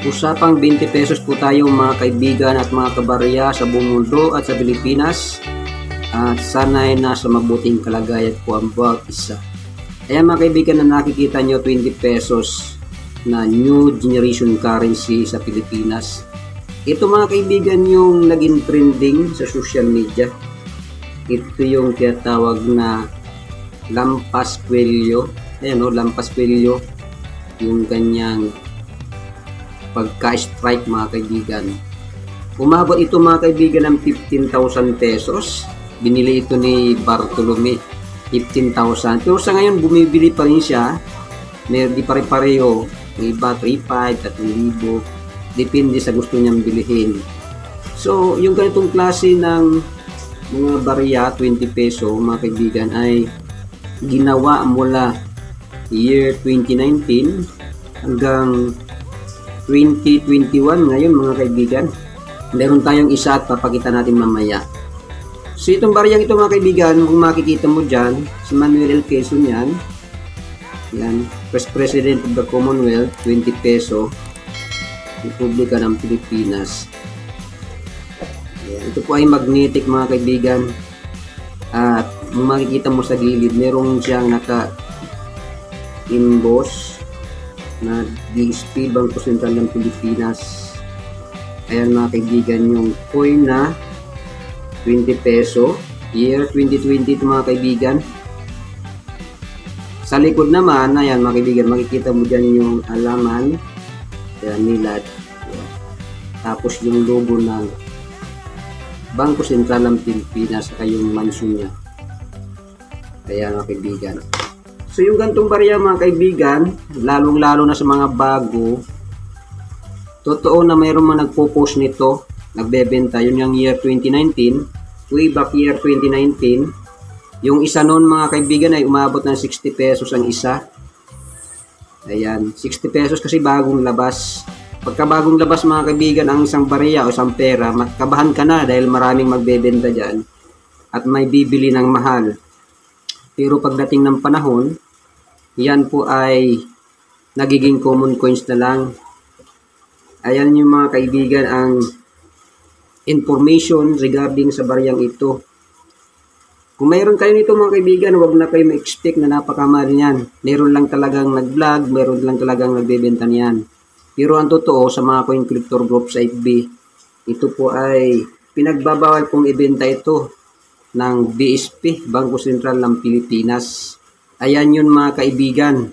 Usapang 20 pesos po tayo mga kaibigan at mga kabarya sa buong mundo at sa Pilipinas. At sana'y nasa mabuting kalagayan po ang bawat isa. Ayan mga kaibigan, na nakikita nyo 20 pesos na new generation currency sa Pilipinas. Ito mga kaibigan yung naging trending sa social media. Ito yung tinatawag na lampas kwelyo. Ayan o, lampas kwelyo. Yung kanyang pagka-strike mga kaibigan. Umabot ito mga kaibigan ng 15,000 pesos. Binili ito ni Bartolome, 15,000. Pero sa ngayon bumibili pa rin siya. Di pare-pareho. May iba 3,500, 3,000. Depende sa gusto niyang bilihin. So yung ganitong klase ng mga barya 20 peso mga kaibigan ay ginawa mula year 2019 hanggang 2021 ngayon mga kaibigan. Meron tayong isa at papakita natin mamaya. So itong baryang ito mga kaibigan, kung makikita mo dyan, si Manuel L. Quezon yan. Yan, First President of the Commonwealth, 20 peso. Republika ng Pilipinas. Yan, ito po ay magnetic mga kaibigan. At kung makikita mo sa gilid, meron siyang naka-emboss na BSP, Bangko Sentral ng Pilipinas. Ayan mga kaibigan, yung coin na 20 peso, year 2020 ito mga kaibigan. Sa likod naman, ayan mga kaibigan, makikita mo dyan yung alaman, ayan, nilad. Ayan. Tapos yung logo ng Bangko Sentral ng Pilipinas, saka yung mansion niya. Ayan mga kaibigan. So yung gantong barya mga kaibigan, lalong-lalo na sa mga bago, totoo na mayroon mga nagpo-post nito, nagbebenta, yun yung year 2019, way back year 2019, yung isa noon mga kaibigan ay umabot ng 60 pesos ang isa. Ayan, 60 pesos kasi bagong labas. Pagka bagong labas mga kaibigan ang isang barya o isang pera, matkabahan ka na dahil maraming magbebenta dyan at may bibili ng mahal. Pero pagdating ng panahon, yan po ay nagiging common coins na lang. Ayan yung mga kaibigan ang information regarding sa baryang ito. Kung mayroon kayo nito mga kaibigan, huwag na kayo ma-expect na napakamahal niyan. Meron lang talagang nag-vlog, meron lang talagang nagbebenta niyan. Pero ang totoo sa mga coin collector group sa FB, ito po ay pinagbabawal pong ibenta ito ng BSP, Bangko Sentral ng Pilipinas. Ayan yun mga kaibigan.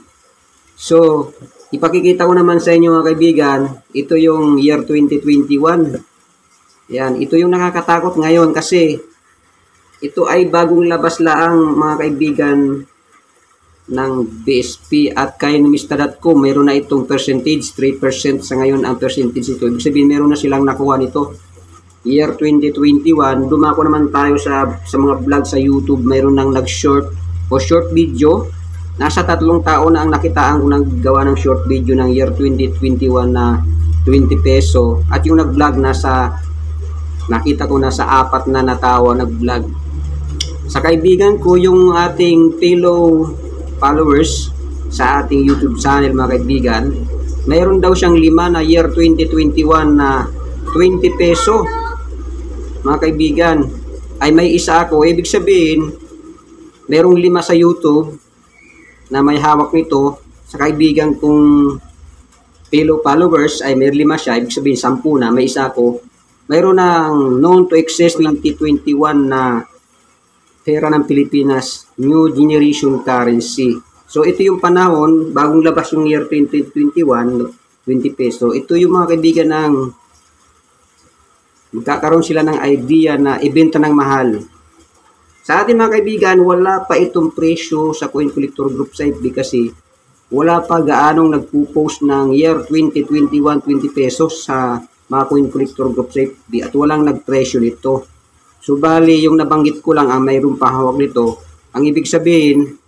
So, ipakikita ko naman sa inyo mga kaibigan, ito yung year 2021. Yan, ito yung nakakatakot ngayon kasi ito ay bagong labas lang mga kaibigan ng BSP at kay numista.com meron na itong percentage, 3% sa ngayon ang percentage ito. Ibig sabihin meron na silang nakuha nito. Year 2021, dumako naman tayo sa mga vlog sa YouTube, mayroon nang nag-short o short video. Nasa 3 tao na ang nakitaan kung naggawa ng short video ng year 2021 na 20 peso. At yung nag-vlog nakita ko nasa 4 na natawa nag-vlog. Sa kaibigan ko, yung ating fellow followers sa ating YouTube channel mga kaibigan, mayroon daw siyang 5 na year 2021 na 20 peso. Mga kaibigan, ay may isa ako. Ibig sabihin, merong 5 sa YouTube na may hawak nito. Sa kaibigan kong fellow followers ay may 5 siya. Ibig sabihin, 10 na. May isa ako. Mayroon ng known to excess 2021 na pera ng Pilipinas, new generation currency. So ito yung panahon, bagong labas yung year 2021, 20 peso. Ito yung mga kaibigan ng magkakaroon sila ng idea na ibenta ng mahal. Sa ating mga kaibigan, wala pa itong presyo sa Coin Collector Group sa FB kasi wala pa gaanong nagpo-post ng year 2021 20 pesos sa mga Coin Collector Group sa FB at walang nagpresyo nito. So bali, yung nabanggit ko lang ang mayroon pa hawak nito. Ang ibig sabihin,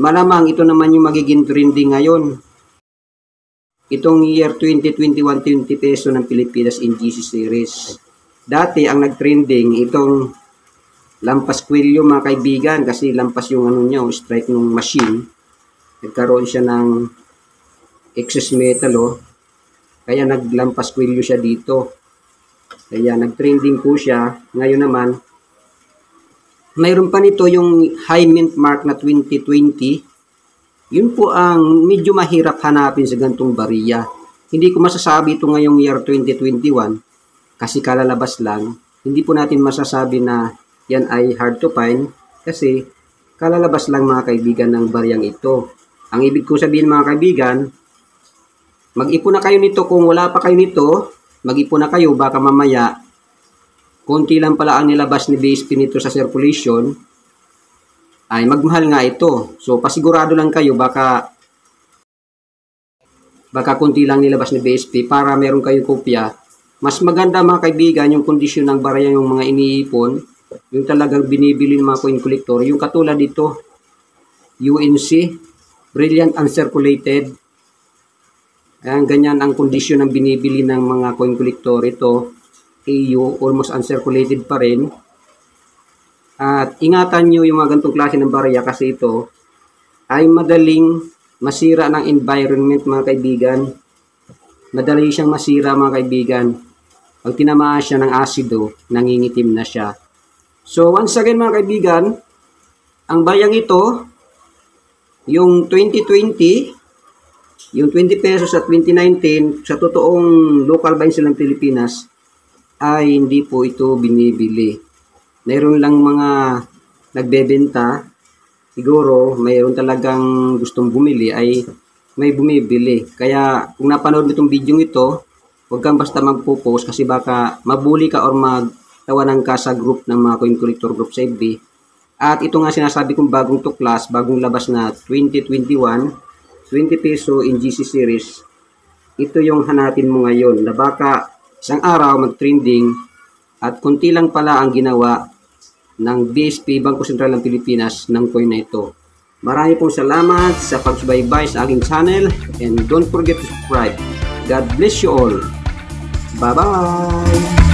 malamang ito naman yung magiging trending ngayon. Itong year 2021 20 peso ng Pilipinas in GC series. Dati ang nag-trending itong lampas kwelyo mga kaibigan kasi lampas yung ano niya, strike ng machine. Nagkaroon siya ng excess metal Kaya naglampas kwelyo siya dito. Kaya nag-trending po siya. Ngayon naman, mayroon pa nito yung high mint mark na 2020. Yun po ang medyo mahirap hanapin sa gantong bariya. Hindi ko masasabi ito ngayong year 2021 kasi kalalabas lang. Hindi po natin masasabi na yan ay hard to find kasi kalalabas lang mga kaibigan ng bariyang ito. Ang ibig ko sabihin mga kaibigan, mag-ipon na kayo nito kung wala pa kayo nito. Mag-ipon na kayo, baka mamaya, konti lang pala ang nilabas ni BSP nito sa circulation, ay magmahal nga ito. So, pasigurado lang kayo, baka konti lang nilabas ni BSP para meron kayong kopya. Mas maganda mga kaibigan, yung kondisyon ng barya yung mga iniipon, yung talagang binibili ng mga coin collector, yung katulad dito, UNC, Brilliant Uncirculated. Ayan, ganyan ang kondisyon ng binibili ng mga coin collector. Ito, AU, almost uncirculated pa rin. At ingatan nyo yung mga ganitong klase ng barya kasi ito ay madaling masira ng environment mga kaibigan. Madali siyang masira mga kaibigan. Pag tinamaan siya ng asido, nangingitim na siya. So once again mga kaibigan, ang baryang ito, yung 2020, yung 20 pesos at 2019, sa totoong local buying ng Pilipinas, ay hindi po ito binibili. Mayroon lang mga nagbebenta, siguro mayroon talagang gustong bumili, ay may bumibili. Kaya kung napanood mo itong video ito, huwag kang basta magpo-post kasi baka mabuli ka or magtawanan ka sa group ng mga coin collector group sa FB. At ito nga sinasabi kong bagong tuklas, bagong labas na 2021, 20 peso in GC series. Ito yung hanapin mo ngayon na baka isang araw mag-trending at konti lang pala ang ginawa ng BSP, Bangko Sentral ng Pilipinas, ng coin na ito. Marami pong salamat sa pagsubaybay sa aking channel and don't forget to subscribe. God bless you all. Bye-bye!